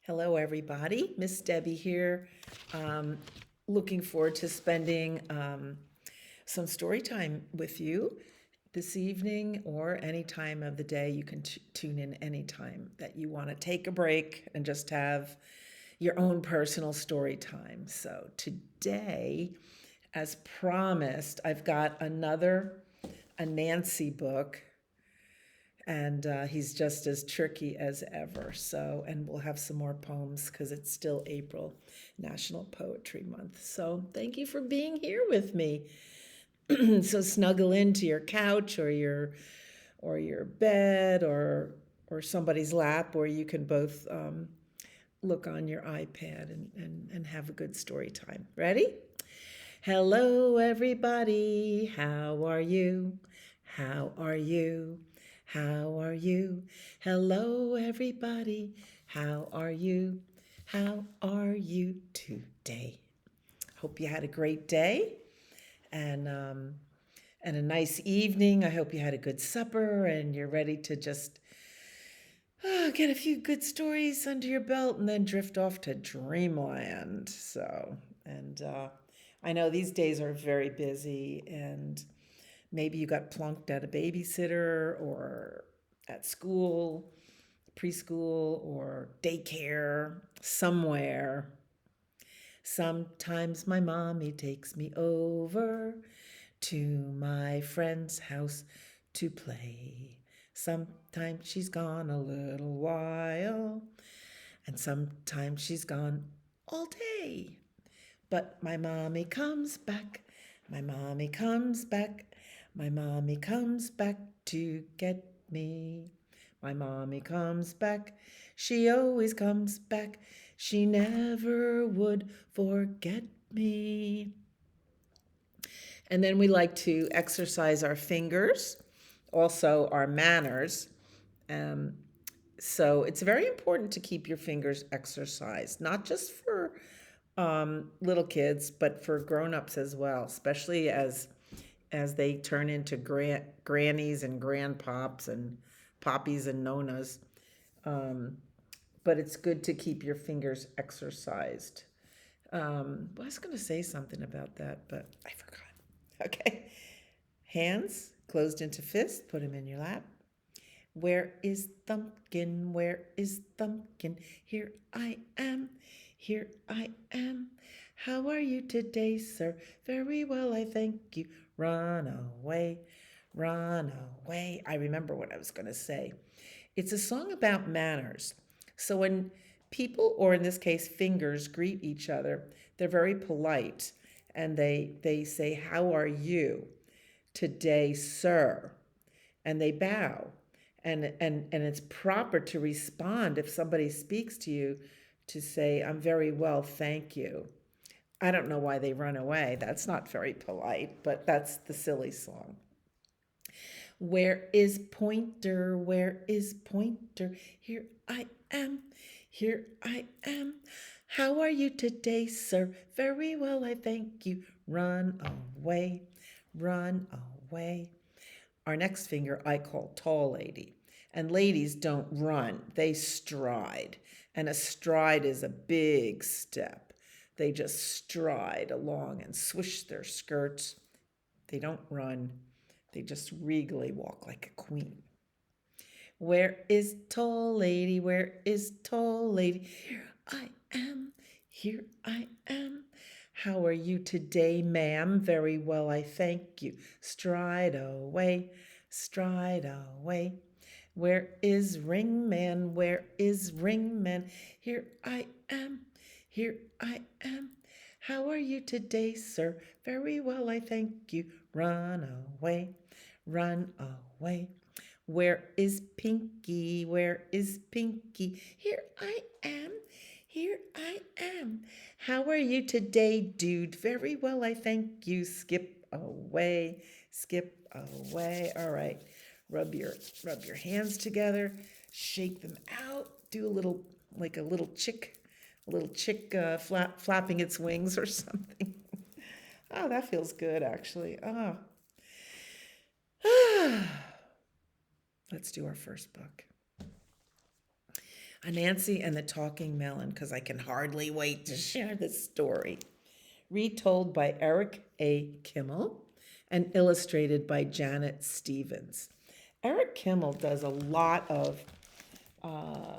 Hello, everybody. Miss Debbie here. Um, Looking forward to spending some story time with you this evening or any time of the day. You can tune in anytime that you want to take a break and just have your own personal story time. So today, as promised, I've got a Nancy book, and he's just as tricky as ever. So, and we'll have some more poems because it's still April, National Poetry Month. So, thank you for being here with me. So, snuggle into your couch or your bed or somebody's lap, or you can both look on your iPad and have a good story time. Ready? Hello, everybody. How are you? How are you? How are you? Hello, everybody. How are you? How are you today? Hope you had a great day and um, and a nice evening. I hope you had a good supper and you're ready to just get a few good stories under your belt and then drift off to dreamland. And I know these days are very busy, and maybe you got plunked at a babysitter or at school, preschool, or daycare somewhere. Sometimes my mommy takes me over to my friend's house to play. Sometimes she's gone a little while, and sometimes she's gone all day. But my mommy comes back, my mommy comes back, my mommy comes back to get me. My mommy comes back, she always comes back, she never would forget me. And then we like to exercise our fingers, also our manners. Um, so it's very important to keep your fingers exercised, not just for little kids, but for grown-ups as well, especially as they turn into grannies and grandpops and poppies and nonas. Um, but it's good to keep your fingers exercised. I was going to say something about that, but I forgot. Okay. Hands closed into fists, put them in your lap. Where is Thumpkin? Where is Thumpkin? Here I am. Here I am. How are you today, sir? Very well, I thank you. Run away, run away. I remember what I was going to say. It's a song about manners. So when people, or in this case, fingers, greet each other, they're very polite and they say, "How are you today, sir?" And they bow. And it's proper to respond if somebody speaks to you to say, "I'm very well, thank you." I don't know why they run away. That's not very polite, but that's the silly song. Where is Pointer? Where is Pointer? Here I am. Here I am. How are you today, sir? Very well, I thank you. Run away, run away. Our next finger I call tall lady. And ladies don't run, they stride. And a stride is a big step. They just stride along and swish their skirts. They don't run, they just regally walk like a queen. Where is tall lady? Where is tall lady? Here I am. Here I am. How are you today, ma'am? Very well, I thank you. Stride away, stride away. Where is Ringman? Where is Ringman? Here I am. Here I am. How are you today, sir? Very well, I thank you. Run away, run away. Where is Pinky? Where is Pinky? Here I am. Here I am. How are you today, dude? Very well, I thank you. Skip away. Skip away. All right. Rub your hands together. Shake them out. Do a little like a little chick flapping its wings or something. Oh, that feels good actually. Oh. Let's do our first book. Anansi and the Talking Melon, because I can hardly wait to share this story. Retold by Eric A. Kimmel and illustrated by Janet Stevens. Eric Kimmel does a lot of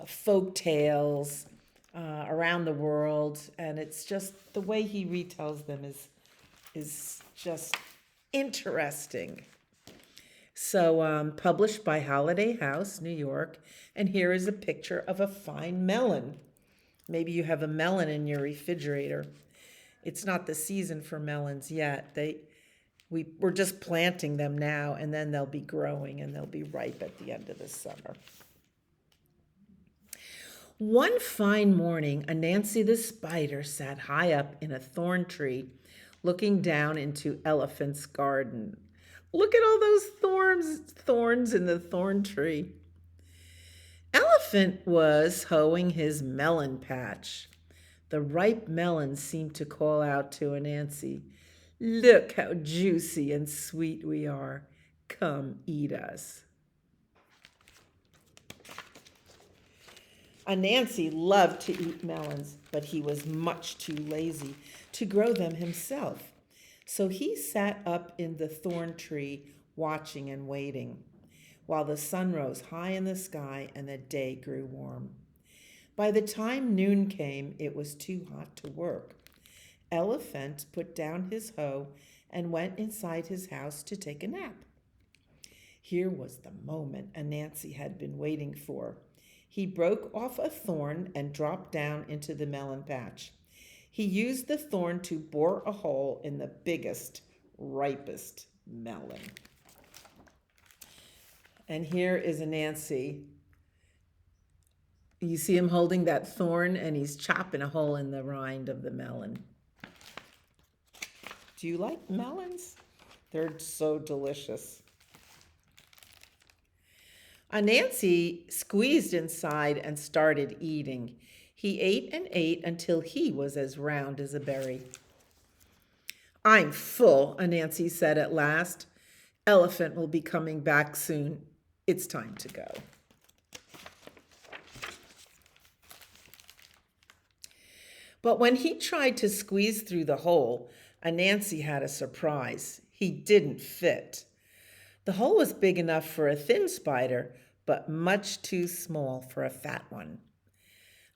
folk tales around the world, and it's just the way he retells them is just interesting. So, published by Holiday House, New York, and here is a picture of a fine melon. Maybe you have a melon in your refrigerator. It's not the season for melons yet. We're just planting them now, and then they'll be growing and they'll be ripe at the end of the summer. One fine morning, Anansi the spider sat high up in a thorn tree, looking down into Elephant's garden. Look at all those thorns in the thorn tree. Elephant was hoeing his melon patch. The ripe melons seemed to call out to Anansi, "Look how juicy and sweet we are. Come eat us." Anansi loved to eat melons, but he was much too lazy to grow them himself. So he sat up in the thorn tree, watching and waiting, while the sun rose high in the sky and the day grew warm. By the time noon came, it was too hot to work. Elephant put down his hoe and went inside his house to take a nap. Here was the moment Anansi had been waiting for. He broke off a thorn and dropped down into the melon patch. He used the thorn to bore a hole in the biggest, ripest melon. And here is Anansi. You see him holding that thorn, and he's chopping a hole in the rind of the melon. Do you like melons? They're so delicious. Anansi squeezed inside and started eating. He ate and ate until he was as round as a berry. "I'm full," Anansi said at last. "Elephant will be coming back soon. It's time to go." But when he tried to squeeze through the hole, Anansi had a surprise. He didn't fit. The hole was big enough for a thin spider, but much too small for a fat one.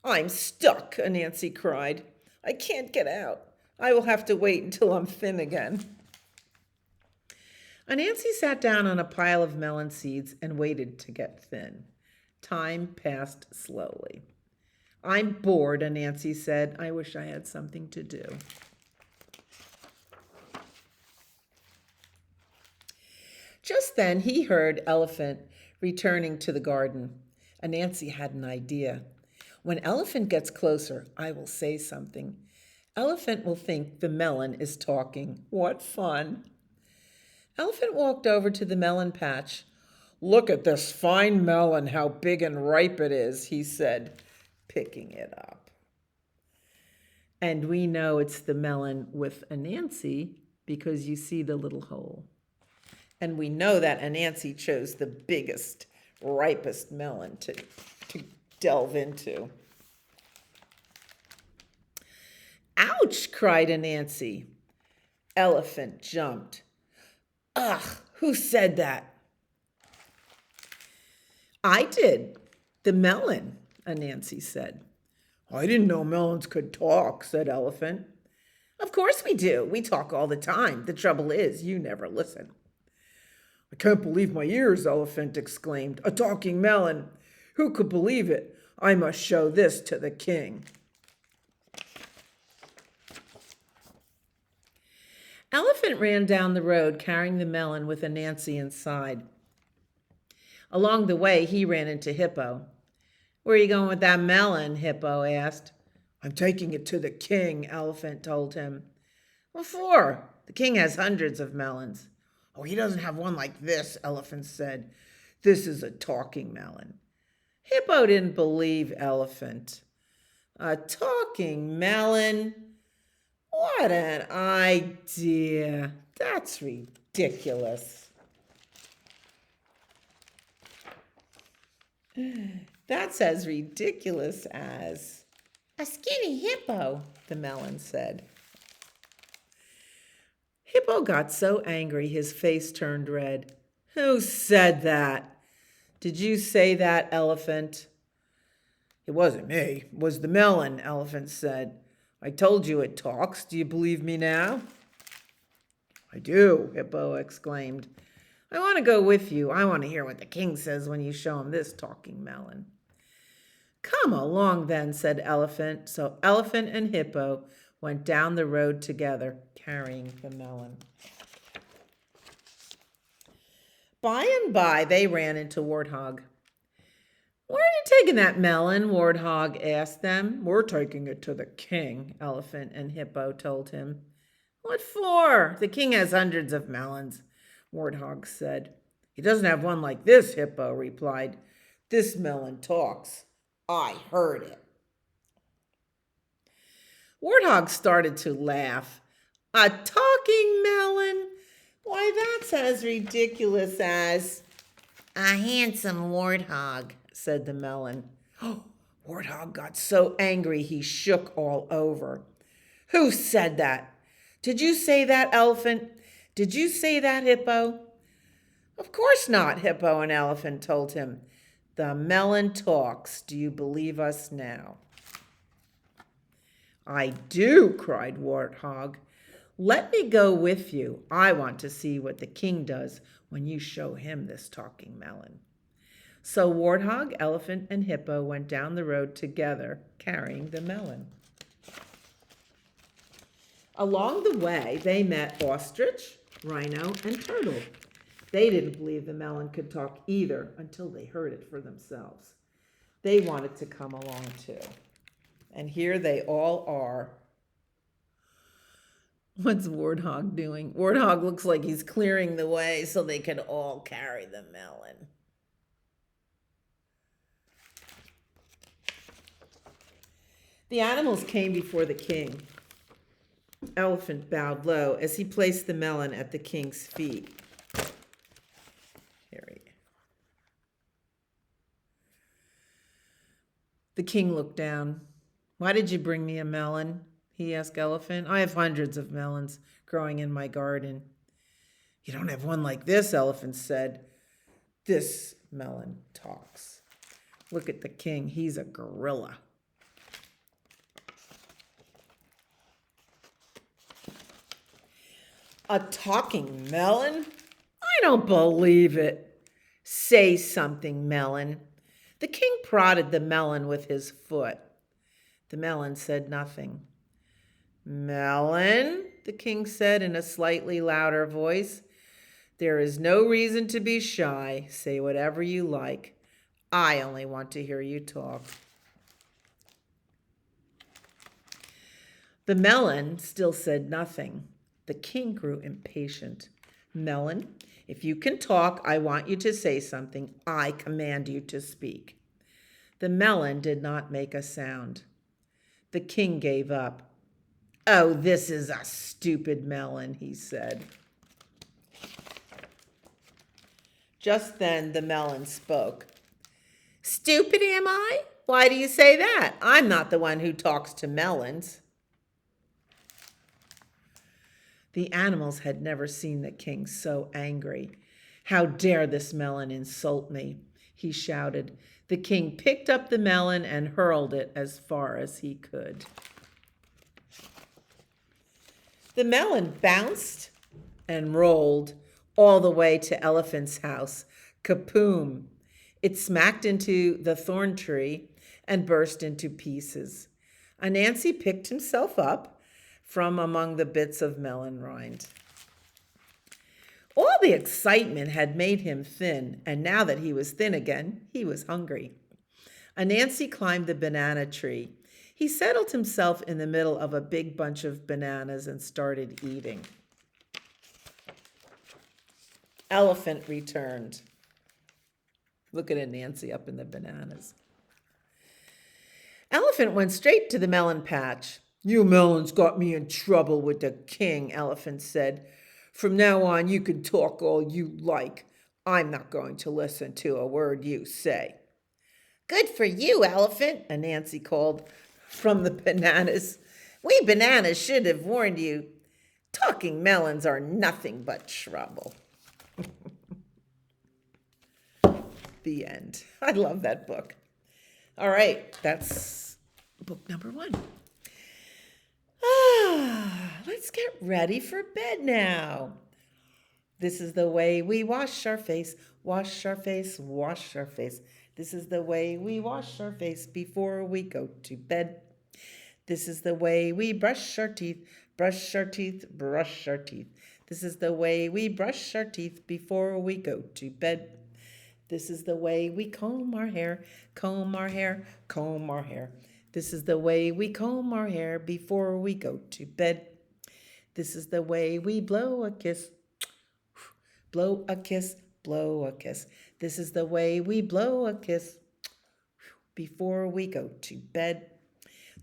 "I'm stuck," Anansi cried. "I can't get out. I will have to wait until I'm thin again." Anansi sat down on a pile of melon seeds and waited to get thin. Time passed slowly. "I'm bored," Anansi said. "I wish I had something to do." Just then he heard Elephant returning to the garden. Anansi had an idea. "When Elephant gets closer, I will say something. Elephant will think the melon is talking. What fun!" Elephant walked over to the melon patch. "Look at this fine melon, how big and ripe it is," he said, picking it up. And we know it's the melon with Anansi because you see the little hole. And we know that Anansi chose the biggest, ripest melon to delve into. "Ouch!" cried Anansi. Elephant jumped. "Ugh, who said that?" "I did. The melon," Anansi said. "I didn't know melons could talk," said Elephant. "Of course we do. We talk all the time. The trouble is, you never listen." "I can't believe my ears," Elephant exclaimed. "A talking melon! Who could believe it? I must show this to the king." Elephant ran down the road carrying the melon with Anansi inside. Along the way, he ran into Hippo. "Where are you going with that melon?" Hippo asked. "I'm taking it to the king," Elephant told him. "What for? The king has hundreds of melons." "Oh, he doesn't have one like this," Elephant said. "This is a talking melon." Hippo didn't believe Elephant. "A talking melon? What an idea! That's ridiculous." That's as ridiculous as a skinny hippo, the melon said. Hippo got so angry his face turned red. Who said that? Did you say that, elephant? It wasn't me, it was the melon, elephant said. I told you it talks. Do you believe me now? I do, Hippo exclaimed. I want to go with you. I want to hear what the king says when you show him this talking melon. Come along then, said Elephant. So Elephant and Hippo went down the road together, carrying the melon. By and by, they ran into Warthog. Where are you taking that melon? Warthog asked them. We're taking it to the king, Elephant and Hippo told him. What for? The king has hundreds of melons, Warthog said. He doesn't have one like this, Hippo replied. This melon talks. I heard it. Warthog started to laugh. A talking melon? Why, that's as ridiculous as a handsome warthog, said the melon. Oh, Warthog got so angry he shook all over. Who said that? Did you say that, Elephant? Did you say that, Hippo? Of course not, Hippo and Elephant told him. The melon talks. Do you believe us now? I do, cried Warthog. Let me go with you. I want to see what the king does when you show him this talking melon. So Warthog, Elephant, and Hippo went down the road together, carrying the melon. Along the way, they met Ostrich, Rhino, and Turtle. They didn't believe the melon could talk either until they heard it for themselves. They wanted to come along too. And here they all are. What's Warthog doing? Warthog looks like he's clearing the way so they can all carry the melon. The animals came before the king. Elephant bowed low as he placed the melon at the king's feet. The king looked down. Why did you bring me a melon? He asked Elephant. I have hundreds of melons growing in my garden. You don't have one like this, Elephant said. This melon talks. Look at the king. He's a gorilla. A talking melon? I don't believe it. Say something, melon. The king prodded the melon with his foot. The melon said nothing. Melon, the king said in a slightly louder voice, there is no reason to be shy. Say whatever you like. I only want to hear you talk. The melon still said nothing. The king grew impatient. Melon, if you can talk, I want you to say something. I command you to speak. The melon did not make a sound. The king gave up. Oh, this is a stupid melon, he said. Just then the melon spoke. Stupid am I? Why do you say that? I'm not the one who talks to melons. The animals had never seen the king so angry. How dare this melon insult me? He shouted. The king picked up the melon and hurled it as far as he could. The melon bounced and rolled all the way to Elephant's house. Kapoom! It smacked into the thorn tree and burst into pieces. Anansi picked himself up from among the bits of melon rind. All the excitement had made him thin, and now that he was thin again, he was hungry. Anansi climbed the banana tree. He settled himself in the middle of a big bunch of bananas and started eating. Elephant returned. Look at Anansi up in the bananas. Elephant went straight to the melon patch. You melons got me in trouble with the king, Elephant said. From now on, you can talk all you like. I'm not going to listen to a word you say. Good for you, elephant, Anansi called from the bananas. We bananas should have warned you. Talking melons are nothing but trouble. The end. I love that book. All right, that's book number 1. Let's get ready for bed now. This is the way we wash our face, wash our face, wash our face. This is the way we wash our face before we go to bed. This is the way we brush our teeth, brush our teeth, brush our teeth. This is the way we brush our teeth before we go to bed. This is the way we comb our hair, comb our hair, comb our hair. This is the way we comb our hair before we go to bed. This is the way we blow a kiss, blow a kiss, blow a kiss. This is the way we blow a kiss before we go to bed.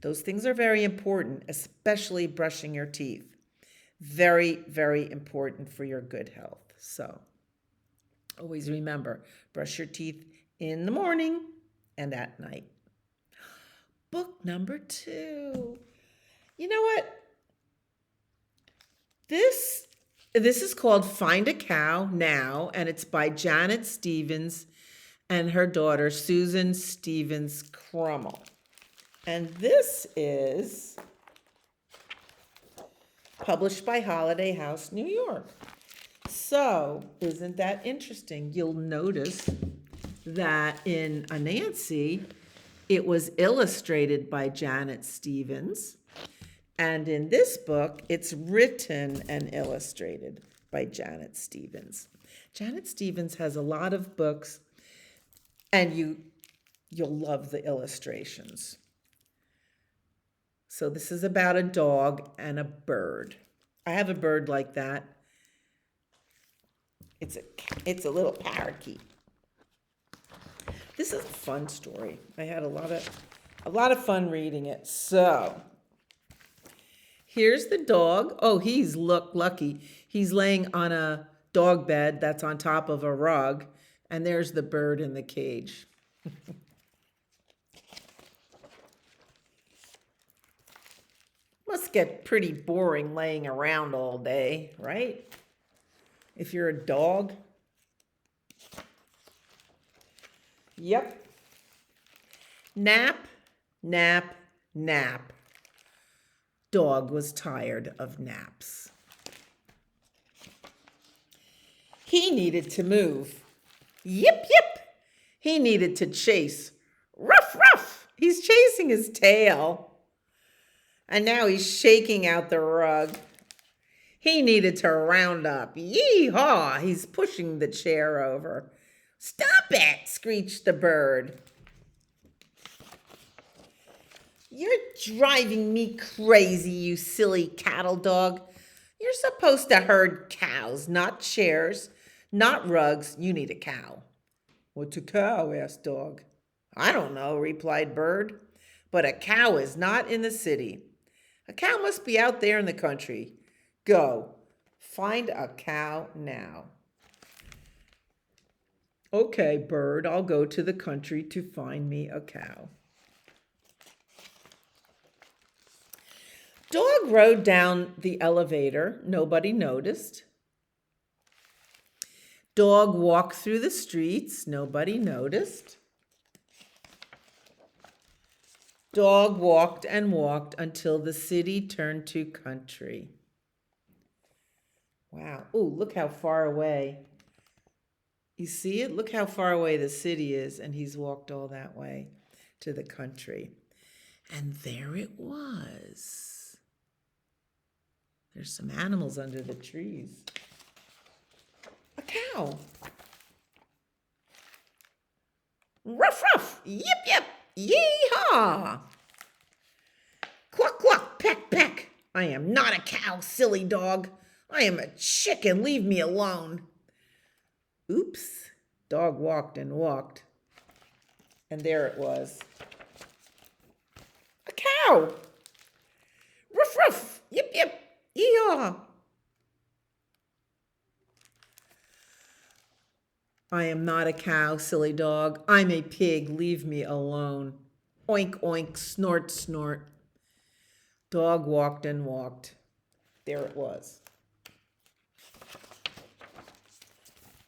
Those things are very important, especially brushing your teeth. Very, very important for your good health. So always remember, brush your teeth in the morning and at night. Book number 2. You know what? This is called Find a Cow Now, and it's by Janet Stevens and her daughter, Susan Stevens Crummell. And this is published by Holiday House, New York. So, isn't that interesting? You'll notice that in Anansi, it was illustrated by Janet Stevens. And in this book, it's written and illustrated by Janet Stevens. Janet Stevens has a lot of books, and you'll love the illustrations. So this is about a dog and a bird. I have a bird like that. It's a little parakeet. This is a fun story. I had a lot of fun reading it. So here's the dog. Oh, he's lucky. He's laying on a dog bed that's on top of a rug, and there's the bird in the cage. Must get pretty boring laying around all day, right? If you're a dog. Yep. Nap, nap, nap. Dog was tired of naps. He needed to move. Yip, yip. He needed to chase. Ruff, ruff. He's chasing his tail. And now he's shaking out the rug. He needed to round up. Yee-haw! He's pushing the chair over. Stop it! Screeched the bird. You're driving me crazy, you silly cattle dog. You're supposed to herd cows, not chairs, not rugs. You need a cow. What's a cow? Asked Dog. I don't know, replied Bird. But a cow is not in the city. A cow must be out there in the country. Go, find a cow now. Okay, Bird, I'll go to the country to find me a cow. Dog rode down the elevator. Nobody noticed. Dog walked through the streets. Nobody noticed. Dog walked and walked until the city turned to country. Wow. Oh, look how far away. You see it? Look how far away the city is, and he's walked all that way to the country. And there it was. There's some animals under the trees. A cow. Ruff, ruff. Yip, yip. Yee-haw! Cluck, cluck, peck, peck. I am not a cow, silly dog. I am a chicken. Leave me alone. Oops. Dog walked and walked. And there it was. A cow. Ruff, ruff. Yip, yip. Yee-haw. I am not a cow, silly dog. I'm a pig. Leave me alone. Oink, oink, snort, snort. Dog walked and walked. There it was.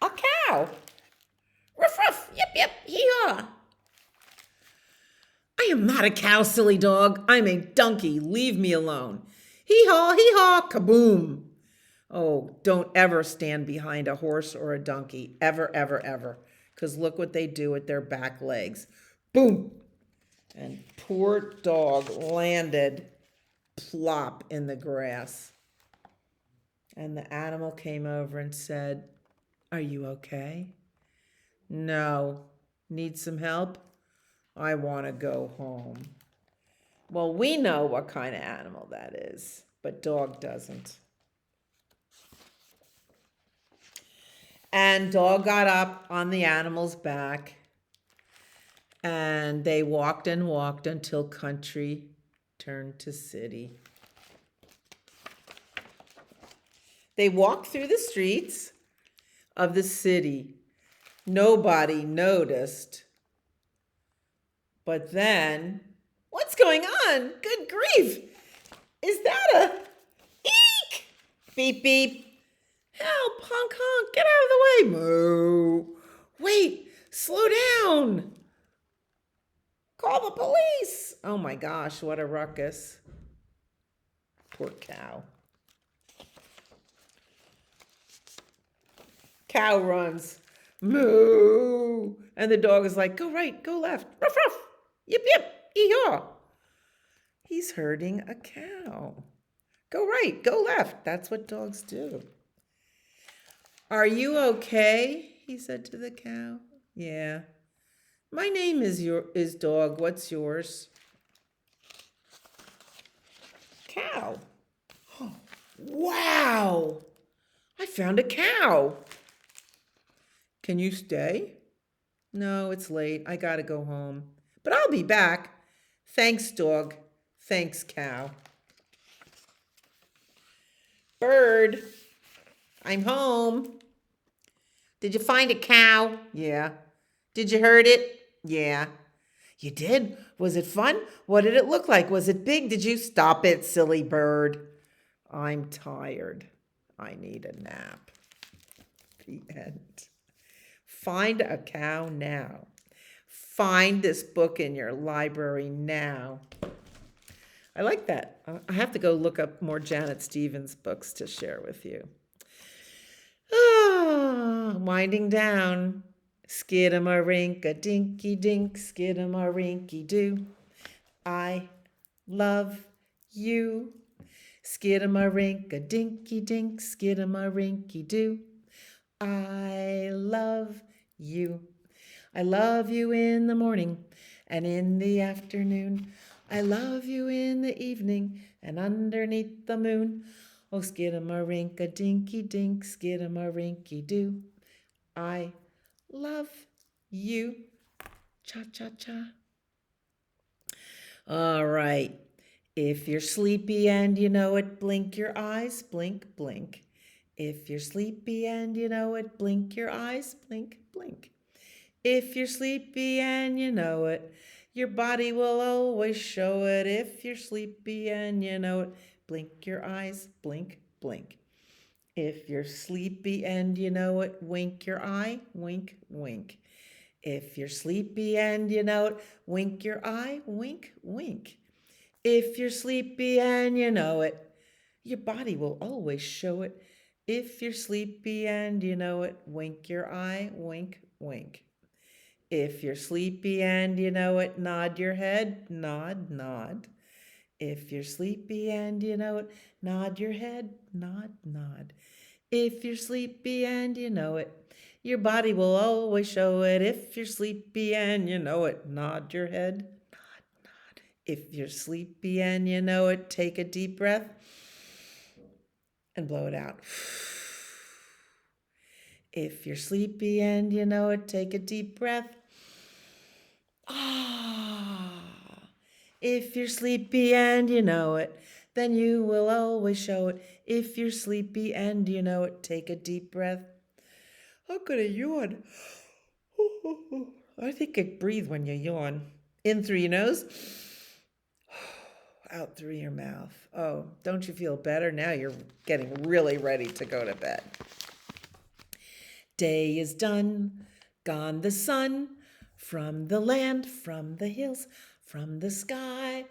A cow. Ruff, ruff. Yip, yip. Hee-haw. I am not a cow, silly dog. I'm a donkey. Leave me alone. Hee-haw, kaboom. Oh, don't ever stand behind a horse or a donkey. Ever, ever, ever. Because look what they do with their back legs. Boom. And poor dog landed plop in the grass. And the animal came over and said, "Are you okay?" "No." "Need some help?" "I want to go home." Well, we know what kind of animal that is, but dog doesn't. And dog got up on the animal's back, and they walked and walked until country turned to city. They walked through the streets of the city. Nobody noticed. But then, what's going on? Good grief! Is that a eek? Beep, beep. Help, honk, honk, get out of the way. Moo. Wait, slow down. Call the police. Oh my gosh, what a ruckus. Poor cow. Cow runs. Moo. And the dog is like, go right, go left. Ruff, ruff. Yip, yip. Ee-haw. He's herding a cow. Go right, go left. That's what dogs do. Are you okay? He said to the cow. Yeah. My name is dog. What's yours? Cow. Oh, wow. I found a cow. Can you stay? No, it's late. I gotta go home. But I'll be back. Thanks, dog. Thanks, cow. Bird, I'm home. Did you find a cow? Yeah. Did you herd it? Yeah. You did? Was it fun? What did it look like? Was it big? Did you stop it, silly bird? I'm tired. I need a nap. The end. Find a cow now. Find this book in your library now. I like that. I have to go look up more Janet Stevens books to share with you. Winding down. Skidamarinka-dinky-dink, skidamarinky-doo. I love you. Skidamarinka-dinky-dink, skidamarinky-doo. I love you. I love you in the morning and in the afternoon. I love you in the evening and underneath the moon. Oh, skidamarinka-dinky-dink, skidamarinky-doo. I love you. Cha-cha-cha. All right. If you're sleepy and you know it, blink your eyes, blink, blink. If you're sleepy and you know it, blink your eyes, blink, blink. If you're sleepy and you know it, your body will always show it. If you're sleepy and you know it, blink your eyes, blink, blink. If you're sleepy and you know it, wink your eye, wink, wink. If you're sleepy and you know it, wink your eye, wink, wink. If you're sleepy and you know it, your body will always show it. If you're sleepy and you know it, wink your eye, wink, wink. If you're sleepy and you know it, nod your head, nod, nod. If you're sleepy and you know it, nod your head, nod, nod. If you're sleepy and you know it, your body will always show it. If you're sleepy and you know it, nod your head, nod, nod. If you're sleepy and you know it, take a deep breath and blow it out. If you're sleepy and you know it, take a deep breath. If you're sleepy and you know it, then you will always show it. If you're sleepy and you know it, take a deep breath. I'm gonna yawn. I think I breathe when you yawn. In through your nose, out through your mouth. Oh, don't you feel better? Now you're getting really ready to go to bed. Day is done, gone the sun, from the land, from the hills, from the sky.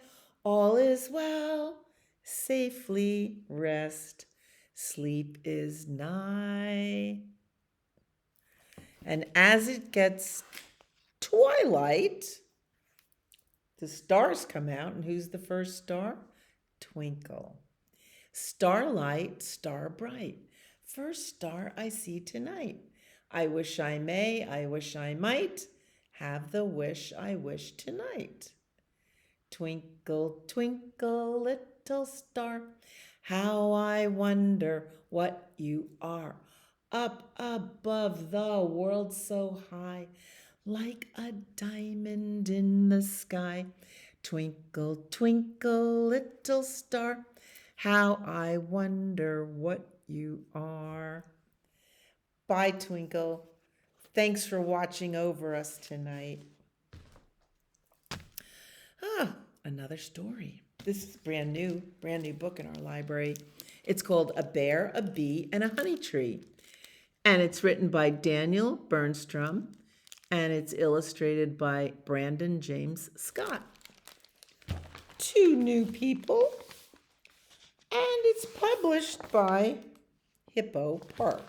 All is well, safely rest. Sleep is nigh. And as it gets twilight, the stars come out. And who's the first star? Twinkle. Starlight, star bright. First star I see tonight. I wish I may, I wish I might have the wish I wish tonight. Twinkle, twinkle, little star, how I wonder what you are. Up above the world so high, like a diamond in the sky. Twinkle, twinkle, little star, how I wonder what you are. Bye, Twinkle. Thanks for watching over us tonight. Another story. This is a brand new book in our library. It's called A Bear, a Bee, and a Honey Tree. And it's written by Daniel Bernstrom, and it's illustrated by Brandon James Scott. Two new people, and it's published by Hippo Park.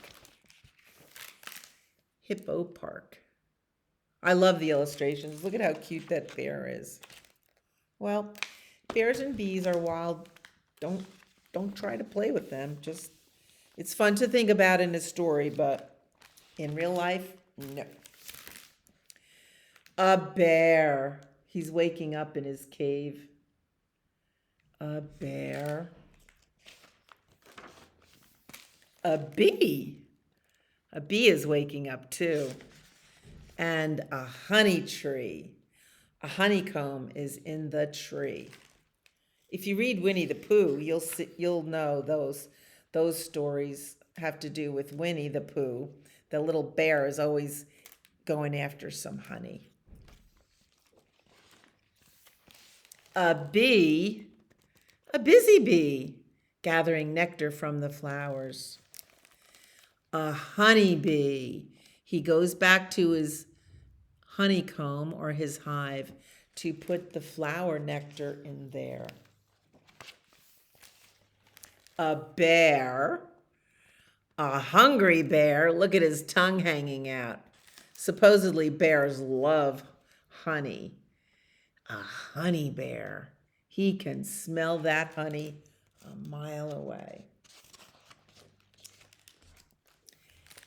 Hippo Park. I love the illustrations. Look at how cute that bear is. Well, bears and bees are wild. Don't try to play with them. Just, it's fun to think about in a story, but in real life, no. A bear. He's waking up in his cave. A bear. A bee. A bee is waking up too. And a honey tree. A honeycomb is in the tree. If you read Winnie the Pooh, you'll know those stories have to do with Winnie the Pooh. The little bear is always going after some honey. A bee, a busy bee, gathering nectar from the flowers. A honeybee, he goes back to his honeycomb or his hive to put the flower nectar in there. A bear, a hungry bear, look at his tongue hanging out. Supposedly bears love honey. A honey bear, he can smell that honey a mile away.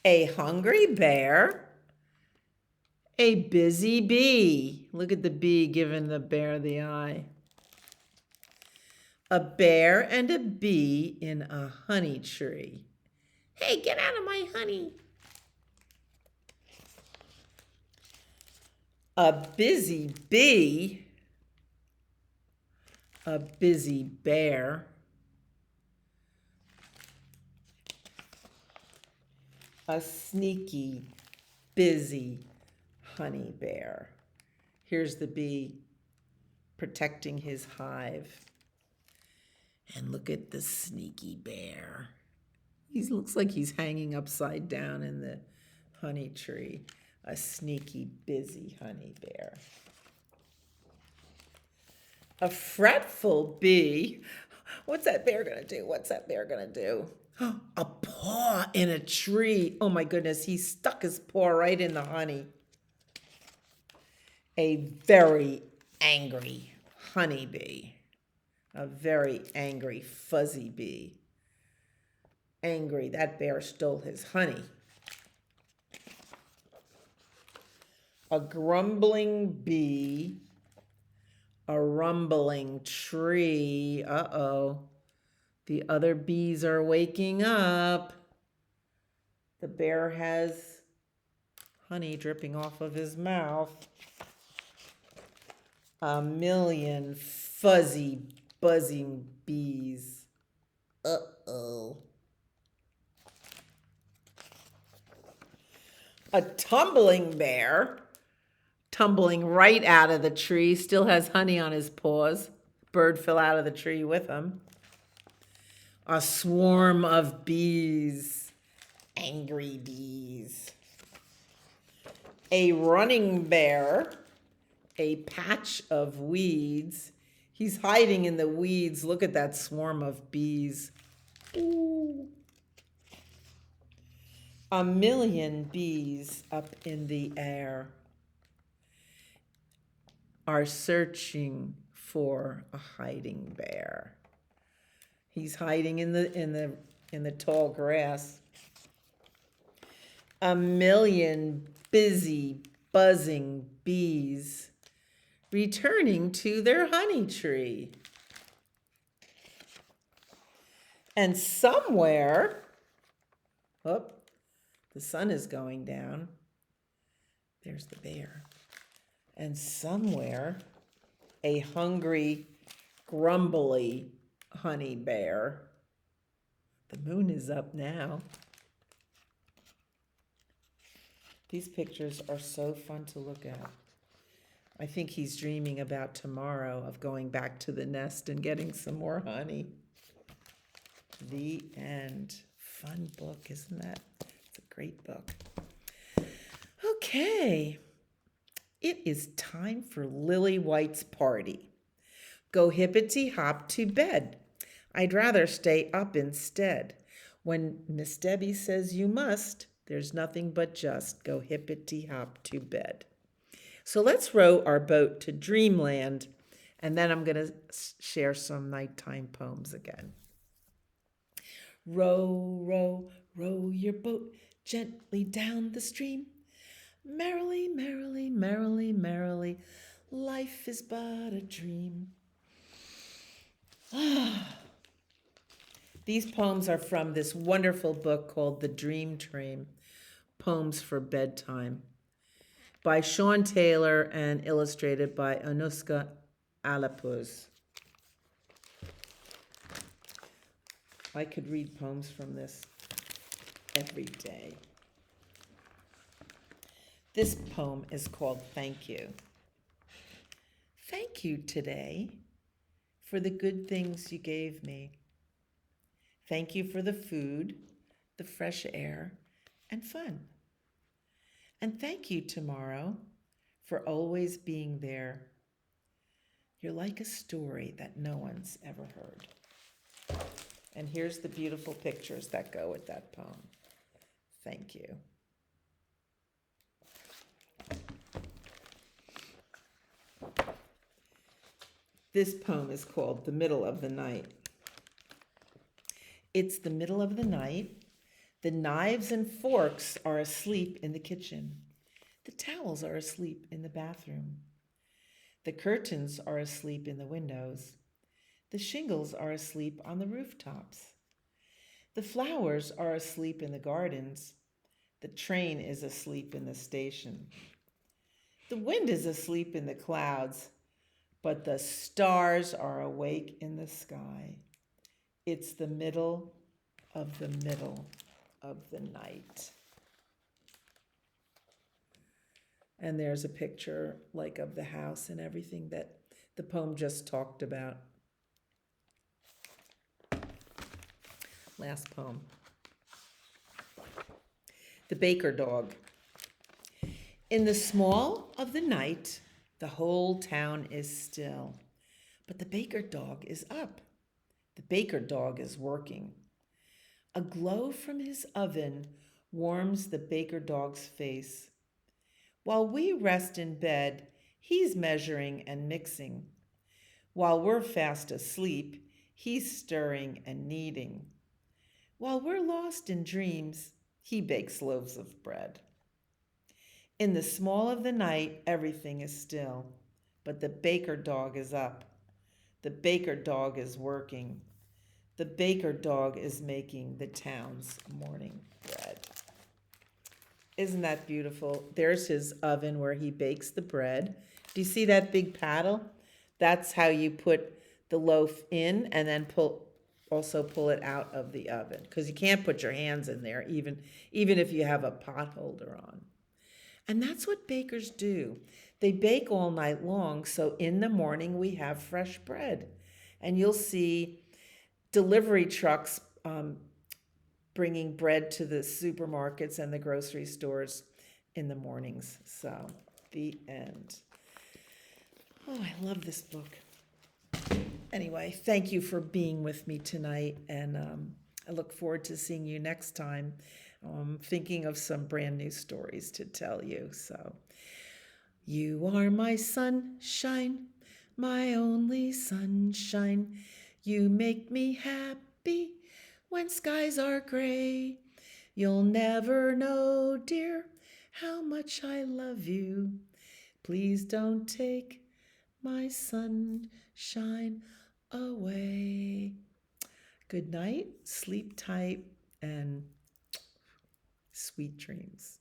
A hungry bear, a busy bee. Look at the bee giving the bear the eye. A bear and a bee in a honey tree. Hey, get out of my honey. A busy bee, a busy bear, a sneaky, busy honey bear. Here's the bee protecting his hive. And look at the sneaky bear. He looks like he's hanging upside down in the honey tree. A sneaky, busy honey bear. A fretful bee. What's that bear gonna do? What's that bear gonna do? A paw in a tree. Oh my goodness, he stuck his paw right in the honey. A very angry honeybee. A very angry fuzzy bee. Angry, that bear stole his honey. A grumbling bee, a rumbling tree. Uh-oh. The other bees are waking up. The bear has honey dripping off of his mouth. A million fuzzy, buzzing bees. Uh-oh. A tumbling bear, tumbling right out of the tree, still has honey on his paws. Bird fell out of the tree with him. A swarm of bees, angry bees. A running bear, a patch of weeds. He's hiding in the weeds. Look at that swarm of bees. Ooh. A million bees up in the air are searching for a hiding bear. He's hiding in the tall grass. A million busy, buzzing bees returning to their honey tree. And somewhere, oh, the sun is going down. There's the bear. And somewhere, a hungry, grumbly honey bear. The moon is up now. These pictures are so fun to look at. I think he's dreaming about tomorrow of going back to the nest and getting some more honey. The end. Fun book, isn't that? It's a great book. Okay. It is time for Lily White's party. Go hippity hop to bed. I'd rather stay up instead. When Miss Debbie says you must, there's nothing but just go hippity hop to bed. So let's row our boat to dreamland, and then I'm going to share some nighttime poems again. Row, row, row your boat gently down the stream. Merrily, merrily, merrily, merrily, life is but a dream. These poems are from this wonderful book called The Dream Train, Poems for Bedtime, by Sean Taylor and illustrated by Anuska Alapuz. I could read poems from this every day. This poem is called Thank You. Thank you today for the good things you gave me. Thank you for the food, the fresh air, and fun. And thank you tomorrow for always being there. You're like a story that no one's ever heard. And here's the beautiful pictures that go with that poem. Thank you. This poem is called The Middle of the Night. It's the middle of the night. The knives and forks are asleep in the kitchen. The towels are asleep in the bathroom. The curtains are asleep in the windows. The shingles are asleep on the rooftops. The flowers are asleep in the gardens. The train is asleep in the station. The wind is asleep in the clouds, but the stars are awake in the sky. It's the middle of the night. And there's a picture like of the house and everything that the poem just talked about. Last poem. The Baker Dog. In the small of the night, the whole town is still, but the baker dog is up. The baker dog is working. A glow from his oven warms the baker dog's face. While we rest in bed, he's measuring and mixing. While we're fast asleep, he's stirring and kneading. While we're lost in dreams, he bakes loaves of bread. In the small of the night, everything is still, but the baker dog is up. The baker dog is working. The baker dog is making the town's morning bread. Isn't that beautiful? There's his oven where he bakes the bread. Do you see that big paddle? That's how you put the loaf in and then also pull it out of the oven, because you can't put your hands in there even if you have a pot holder on. And that's what bakers do. They bake all night long, so in the morning we have fresh bread. And you'll see delivery trucks bringing bread to the supermarkets and the grocery stores in the mornings. So, the end. Oh, I love this book. Anyway, thank you for being with me tonight, and I look forward to seeing you next time. Thinking of some brand new stories to tell you. So, you are my sunshine, my only sunshine. You make me happy when skies are gray. You'll never know, dear, how much I love you. Please don't take my sunshine away. Good night, sleep tight, and sweet dreams.